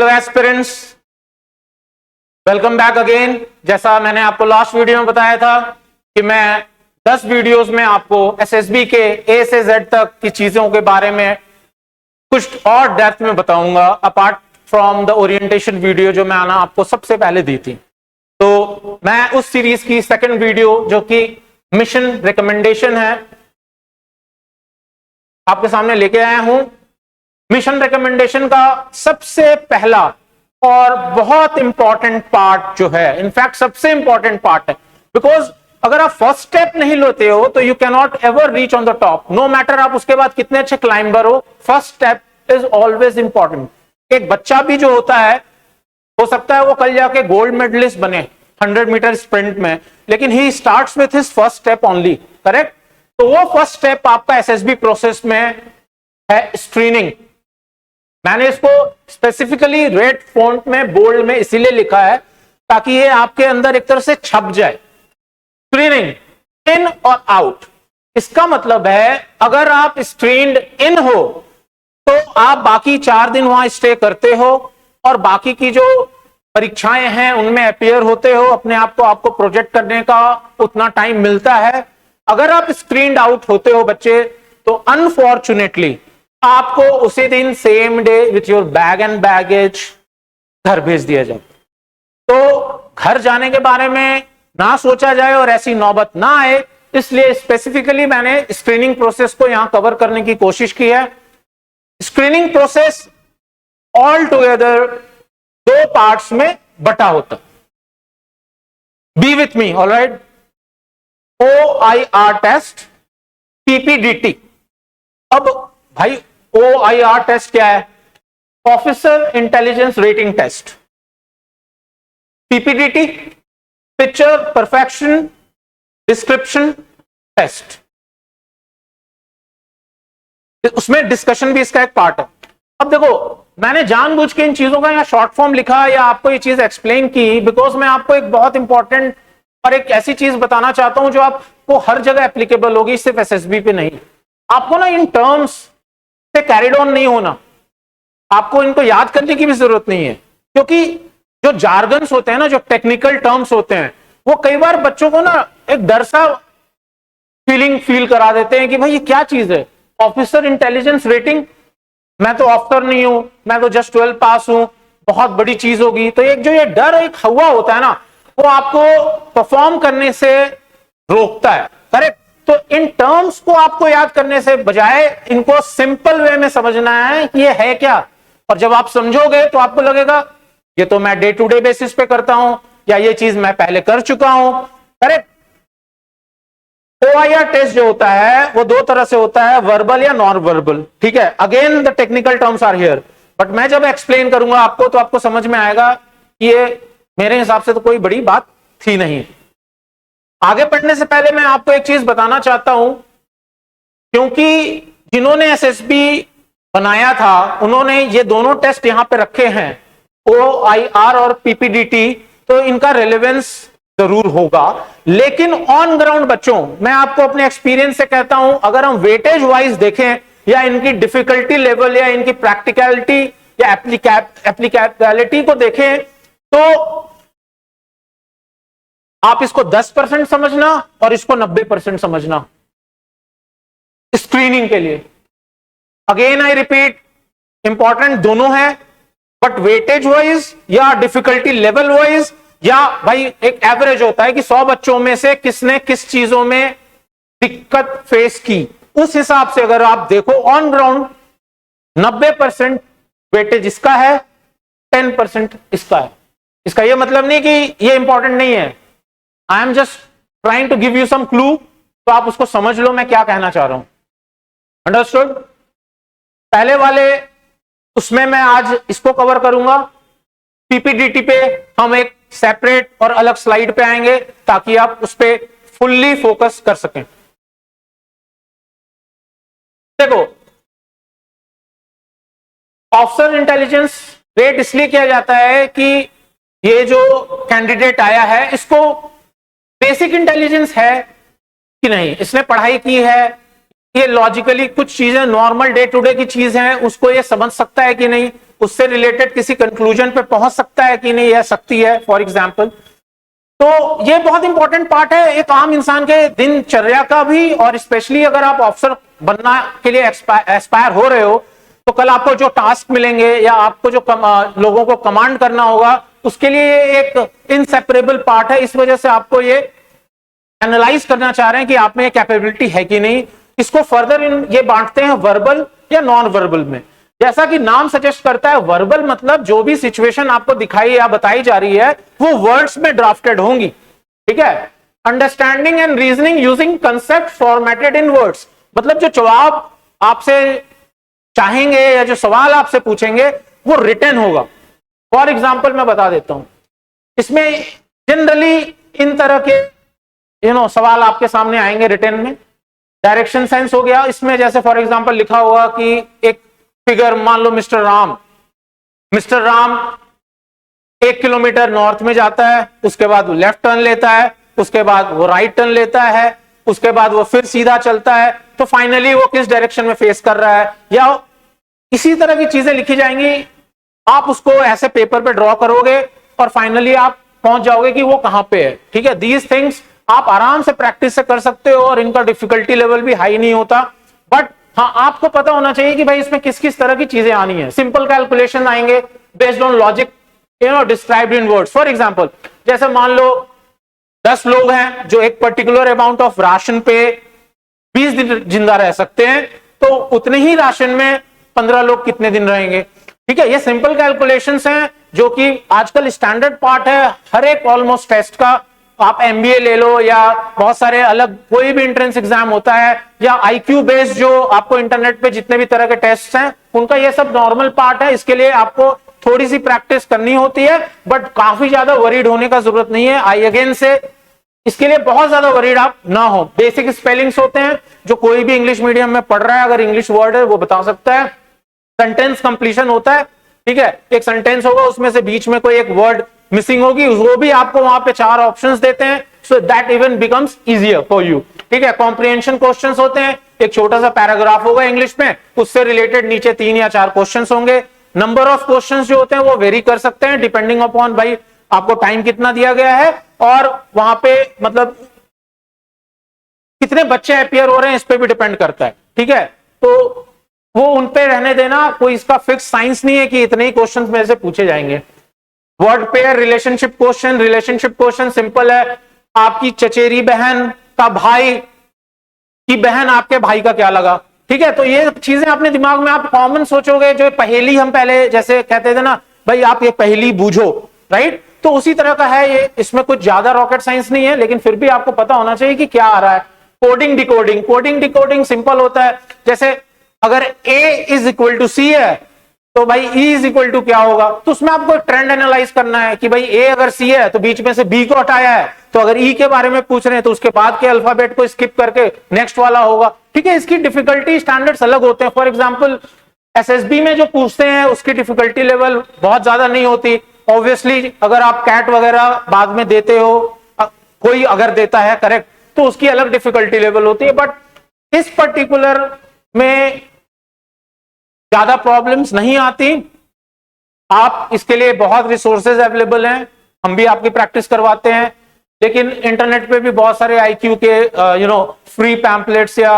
Hello aspirants, welcome back again. जैसा मैंने आपको लास्ट वीडियो में बताया था कि मैं 10 वीडियोस में आपको एसएसबी के ए से जेड तक की चीजों के बारे में कुछ और डेप्थ में बताऊंगा, apart from the orientation video जो मैं आपको सबसे पहले दी थी। तो मैं उस सीरीज की सेकंड वीडियो जो कि मिशन रिकमेंडेशन है आपके सामने लेके आया हूं। मिशन रिकमेंडेशन का सबसे पहला और बहुत इंपॉर्टेंट पार्ट जो है, इनफैक्ट सबसे इंपॉर्टेंट पार्ट है, बिकॉज अगर आप फर्स्ट स्टेप नहीं लेते हो तो you can not ever reach on the top, no matter आप उसके बाद कितने अच्छे क्लाइंबर हो। First step is always important. एक बच्चा भी जो होता है, हो सकता है वो कल जाके गोल्ड मेडलिस्ट बने 100 मीटर स्प्रिंट में, लेकिन he starts with his first step only, correct? तो वो फर्स्ट स्टेप आपका एसएसबी प्रोसेस में है स्क्रीनिंग। मैंने इसको स्पेसिफिकली रेड फॉन्ट में बोल्ड में इसीलिए लिखा है ताकि ये आपके अंदर एक तरह से छप जाए। स्क्रीनिंग इन और आउट, इसका मतलब है अगर आप स्क्रीन्ड इन हो तो आप बाकी 4 दिन वहां स्टे करते हो और बाकी की जो परीक्षाएं हैं उनमें अपीयर होते हो, अपने आप को आपको प्रोजेक्ट करने का उतना टाइम मिलता है। अगर आप स्क्रीन्ड आउट होते हो बच्चे, तो अनफॉर्चुनेटली आपको उसी दिन same day with your bag and baggage घर भेज दिया जाए। तो घर जाने के बारे में ना सोचा जाए और ऐसी नौबत ना आए, इसलिए स्पेसिफिकली मैंने स्क्रीनिंग प्रोसेस को यहां कवर करने की कोशिश की है। Screening process all together 2 parts में बटा होता। Be with me, alright. OIR test, PPDT। अब भाई OIR टेस्ट क्या है? Officer intelligence rating test. PPDT, picture perfection description test. उसमें डिस्कशन भी इसका एक पार्ट है। अब देखो, मैंने जानबूझ के इन चीजों का यहाँ शॉर्ट फॉर्म लिखा या आपको ये चीज एक्सप्लेन की बिकॉज मैं आपको एक बहुत इंपॉर्टेंट और एक ऐसी चीज बताना चाहता हूं जो आपको हर जगह एप्लीकेबल होगी, सिर्फ एसएसबी पे नहीं। आपको ना इन टर्म्स से कैरिड ऑन नहीं होना, आपको इनको याद करने की भी जरूरत नहीं है, क्योंकि जो जार्गन्स होते हैं ना, जो टेक्निकल टर्म्स होते हैं, वो कई बार बच्चों को ना एक डर सा फील करा देते हैं कि भाई ये क्या चीज है, ऑफिसर इंटेलिजेंस रेटिंग, मैं तो ऑफिसर नहीं हूं, मैं तो जस्ट 12 पास हूं, बहुत बड़ी चीज होगी। तो एक जो ये डर एक हवा होता है ना, वो आपको परफॉर्म करने से रोकता है, करेक्ट? तो इन टर्म्स को आपको याद करने से बजाय इनको सिंपल वे में समझना है कि ये है क्या, और जब आप समझोगे तो आपको लगेगा ये तो मैं डे टू डे बेसिस पे करता हूं, या ये चीज मैं पहले कर चुका हूं, करेक्ट? OIR टेस्ट जो होता है वो 2 तरह से होता है, वर्बल या नॉन वर्बल, ठीक है? Again the technical terms are here, but मैं जब एक्सप्लेन करूंगा आपको तो आपको समझ में आएगा कि ये मेरे हिसाब से तो कोई बड़ी बात थी नहीं। आगे बढ़ने से पहले मैं आपको एक चीज बताना चाहता हूं, क्योंकि जिन्होंने एसएसबी बनाया था उन्होंने ये दोनों टेस्ट यहां पे रखे हैं, OIR और PPDT, तो इनका रेलेवेंस जरूर होगा। लेकिन ऑन ग्राउंड बच्चों, मैं आपको अपने एक्सपीरियंस से कहता हूं, अगर हम वेटेज वाइज देखें या इनकी डिफिकल्टी लेवल या इनकी प्रैक्टिकलिटी या एप्लीकेबिलिटी को देखें, तो आप इसको 10% समझना और इसको 90% समझना स्क्रीनिंग के लिए। अगेन आई रिपीट, इंपॉर्टेंट दोनों है, बट वेटेज वाइज या डिफिकल्टी लेवल वाइज, या भाई एक एवरेज होता है कि 100 बच्चों में से किसने किस चीजों में दिक्कत फेस की, उस हिसाब से अगर आप देखो ऑन ग्राउंड 90% वेटेज इसका है, 10% इसका है। इसका यह मतलब नहीं कि ये इंपॉर्टेंट नहीं है, I am just trying to give you some clue, तो आप उसको समझ लो मैं क्या कहना चाह रहा हूं। अंडरस्टूड? पहले वाले उसमें मैं आज इसको कवर करूंगा, PPDT पे हम एक सेपरेट और अलग स्लाइड पे आएंगे ताकि आप उस पे फुल्ली फोकस कर सकें। देखो, ऑफिसर इंटेलिजेंस रेट इसलिए किया जाता है कि ये जो कैंडिडेट आया है इसको बेसिक इंटेलिजेंस है कि नहीं, इसने पढ़ाई की है, ये लॉजिकली कुछ चीजें नॉर्मल डे टू डे की चीज हैं उसको ये समझ सकता है कि नहीं, उससे रिलेटेड किसी कंक्लूजन पे पहुंच सकता है कि नहीं, यह सकती है फॉर एग्जाम्पल। तो ये बहुत इंपॉर्टेंट पार्ट है एक आम इंसान के दिनचर्या का भी, और स्पेशली अगर आप ऑफिसर बनना के लिए एस्पायर हो रहे हो तो कल आपको जो टास्क मिलेंगे या आपको जो लोगों को कमांड करना होगा उसके लिए एक इनसेपरेबल पार्ट है। इस वजह से आपको ये एनालाइज करना चाह रहे हैं कि आप में ये कैपेबिलिटी है कि नहीं। इसको फर्दर ये बांटते हैं वर्बल या नॉन वर्बल में। जैसा कि नाम सजेस्ट करता है, वर्बल मतलब जो भी सिचुएशन आपको दिखाई या बताई जा रही है वो वर्ड्स में ड्राफ्टेड होंगी, ठीक है। Understanding and reasoning using concept formatted in words, मतलब जो जवाब आपसे चाहेंगे या जो सवाल आपसे पूछेंगे वो रिटन होगा। फॉर एग्जाम्पल मैं बता देता हूं, इसमें जनरली इन तरह के सवाल आपके सामने आएंगे रिटन में। डायरेक्शन सेंस हो गया, इसमें जैसे फॉर एग्जाम्पल लिखा होगा कि एक फिगर, मान लो मिस्टर राम 1 किलोमीटर नॉर्थ में जाता है, उसके बाद वो लेफ्ट टर्न लेता है, उसके बाद वो राइट टर्न लेता है, उसके बाद वो फिर सीधा चलता है, तो फाइनली वो किस डायरेक्शन में फेस कर रहा है, या इसी तरह की चीजें लिखी जाएंगी। आप उसको ऐसे पेपर पे ड्रॉ करोगे और फाइनली आप पहुंच जाओगे कि वो कहां पे है, ठीक है। दीज थिंग्स आप आराम से प्रैक्टिस से कर सकते हो और इनका डिफिकल्टी लेवल भी हाई नहीं होता। बट हाँ, आपको पता होना चाहिए कि भाई इसमें किस किस तरह की चीजें आनी है। सिंपल कैलकुलेशन आएंगे based on logic described in words. For example, जैसे मान लो 10 लोग हैं जो एक पर्टिकुलर अमाउंट ऑफ राशन पे 20 दिन जिंदा रह सकते हैं, तो उतने ही राशन में 15 लोग कितने दिन रहेंगे, ठीक है। ये सिंपल कैलकुलेशंस हैं जो कि आजकल स्टैंडर्ड पार्ट है हर एक ऑलमोस्ट टेस्ट का। आप एमबीए ले लो या बहुत सारे अलग कोई भी एंट्रेंस एग्जाम होता है, या आईक्यू बेस्ड जो आपको इंटरनेट पे जितने भी तरह के टेस्ट हैं उनका ये सब नॉर्मल पार्ट है। इसके लिए आपको थोड़ी सी प्रैक्टिस करनी होती है, बट काफी ज्यादा वरीड होने का जरूरत नहीं है। आई अगेन से इसके लिए बहुत ज्यादा वरीड आप ना हो। बेसिक स्पेलिंग्स होते हैं जो कोई भी इंग्लिश मीडियम में पढ़ रहा है, अगर इंग्लिश वर्ड है वो बता सकता है। सेंटेंस कंप्लीशन होता है, ठीक है। एक सेंटेंस होगा, उसमें से बीच में कोई एक वर्ड मिसिंग होगी, वो भी आपको वहां पे 4 ऑप्शंस देते हैं, so that even becomes easier for you, ठीक है। कॉम्प्रिहेंशन क्वेश्चंस होते हैं, एक छोटा सा पैराग्राफ होगा इंग्लिश में, उससे रिलेटेड नीचे 3 या 4 क्वेश्चंस होंगे। नंबर ऑफ क्वेश्चंस जो होते हैं वो वेरी कर सकते हैं डिपेंडिंग अपॉन भाई आपको टाइम कितना दिया गया है और वहां पे मतलब कितने बच्चे अपियर हो रहे हैं, इस पे भी डिपेंड करता है, ठीक है। तो वो उन पे रहने देना, कोई इसका फिक्स साइंस नहीं है कि इतने ही क्वेश्चंस में से पूछे जाएंगे। Word pair relationship question simple है, आपकी चचेरी बहन का भाई की बहन आपके भाई का क्या लगा, ठीक है। तो ये चीजें अपने दिमाग में आप कॉमन सोचोगे, जो पहेली हम पहले जैसे कहते थे ना भाई आप ये पहेली बूझो, राइट, तो उसी तरह का है ये। इसमें कुछ ज्यादा रॉकेट साइंस नहीं है, लेकिन फिर भी आपको पता होना चाहिए कि क्या आ रहा है। कोडिंग डिकोडिंग सिंपल होता है, जैसे अगर A is equal to C है तो भाई E इज इक्वल टू क्या होगा, तो उसमें आपको ट्रेंड एनालाइज करना है कि भाई A अगर C है तो बीच में से B को हटाया है, तो अगर E के बारे में पूछ रहे हैं तो उसके बाद के अल्फाबेट को स्किप करके नेक्स्ट वाला होगा, ठीक है। इसकी डिफिकल्टी स्टैंडर्ड्स अलग होते हैं। फॉर एग्जांपल एसएसबी में जो पूछते हैं उसकी डिफिकल्टी लेवल बहुत ज्यादा नहीं होती। ऑब्वियसली अगर आप कैट वगैरह बाद में देते हो, कोई अगर देता है करेक्ट, तो उसकी अलग डिफिकल्टी लेवल होती है। बट इस पर्टिकुलर में ज्यादा प्रॉब्लम्स नहीं आती। आप इसके लिए बहुत रिसोर्सेज अवेलेबल हैं, हम भी आपकी प्रैक्टिस करवाते हैं, लेकिन इंटरनेट पे भी बहुत सारे आईक्यू के फ्री पैम्पलेट्स या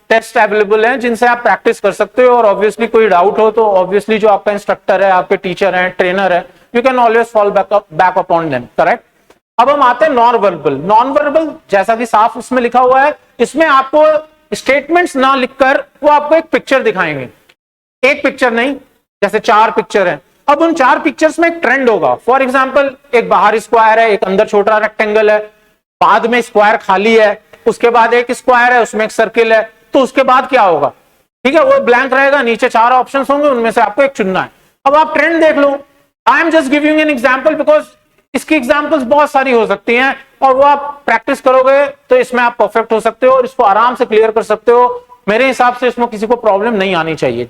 टेस्ट अवेलेबल हैं जिनसे आप प्रैक्टिस कर सकते हो। और ऑब्वियसली कोई डाउट हो तो ऑब्वियसली जो आपका इंस्ट्रक्टर है, आपके टीचर हैं, ट्रेनर है, you can always fall back upon them, correct. अब हम आते हैं नॉन वर्बल, जैसा कि साफ उसमें लिखा हुआ है, इसमें आपको स्टेटमेंट्स ना लिखकर वो आपको एक पिक्चर दिखाएंगे, एक पिक्चर नहीं, जैसे 4 पिक्चर हैं। अब उन 4 पिक्चर्स में एक ट्रेंड होगा। फॉर एग्जांपल एक बाहर स्क्वायर है, एक अंदर छोटा रेक्टेंगल है, बाद में स्क्वायर खाली है, उसके बाद एक स्क्वायर है, उसमें एक सर्किल है, तो उसके बाद क्या होगा, ठीक है, वो ब्लैंक रहेगा, नीचे 4 ऑप्शंस होंगे, उनमें से आपको एक चुनना है। अब आप ट्रेंड देख लो, I am just giving an example because इसकी एग्जांपल्स बहुत सारी हो सकती हैं, और वो आप प्रैक्टिस करोगे तो इसमें आप परफेक्ट हो सकते हो और इसको आराम से क्लियर कर सकते हो। मेरे हिसाब से इसमें किसी को प्रॉब्लम नहीं आनी चाहिए।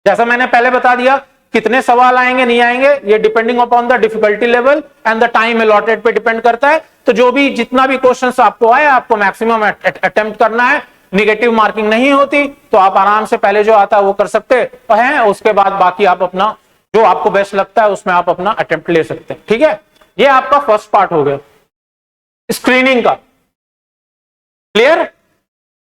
जैसा मैंने पहले बता दिया, कितने सवाल आएंगे नहीं आएंगे ये depending upon the difficulty level and the time allotted पे डिपेंड करता है। तो जो भी जितना भी क्वेश्चंस आपको आए, आपको मैक्सिमम अटेम्प्ट करना है। निगेटिव मार्किंग नहीं होती तो आप आराम से पहले जो आता है वो कर सकते हैं, उसके बाद बाकी आप अपना जो आपको बेस्ट लगता है उसमें आप अपना अटेम्प्ट ले सकते हैं। ठीक है, ये आपका फर्स्ट पार्ट हो गया स्क्रीनिंग का। क्लियर?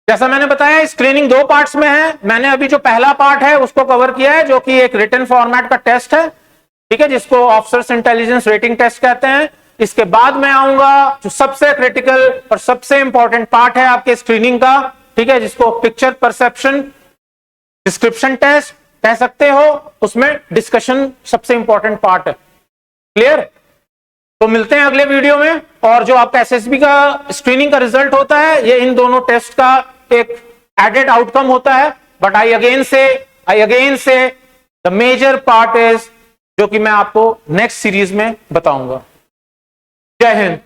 जैसा मैंने बताया स्क्रीनिंग दो पार्ट्स में है। मैंने अभी जो पहला पार्ट है उसको कवर किया है, जो कि एक रिटन फॉर्मेट का टेस्ट है, ठीक है, जिसको ऑफिसर्स इंटेलिजेंस रेटिंग टेस्ट कहते हैं। इसके बाद मैं आऊंगा जो सबसे क्रिटिकल और सबसे इंपॉर्टेंट पार्ट है आपके स्क्रीनिंग का, ठीक है, जिसको पिक्चर परसेप्शन डिस्क्रिप्शन टेस्ट कह सकते हो। उसमें डिस्कशन सबसे इंपॉर्टेंट पार्ट है। क्लियर? तो मिलते हैं अगले वीडियो में। और जो आपका एसएसबी का स्क्रीनिंग का रिजल्ट होता है ये इन दोनों टेस्ट का एक एडेड आउटकम होता है। बट आई अगेन से द मेजर पार्ट इज, जो कि मैं आपको नेक्स्ट सीरीज में बताऊंगा। जय हिंद।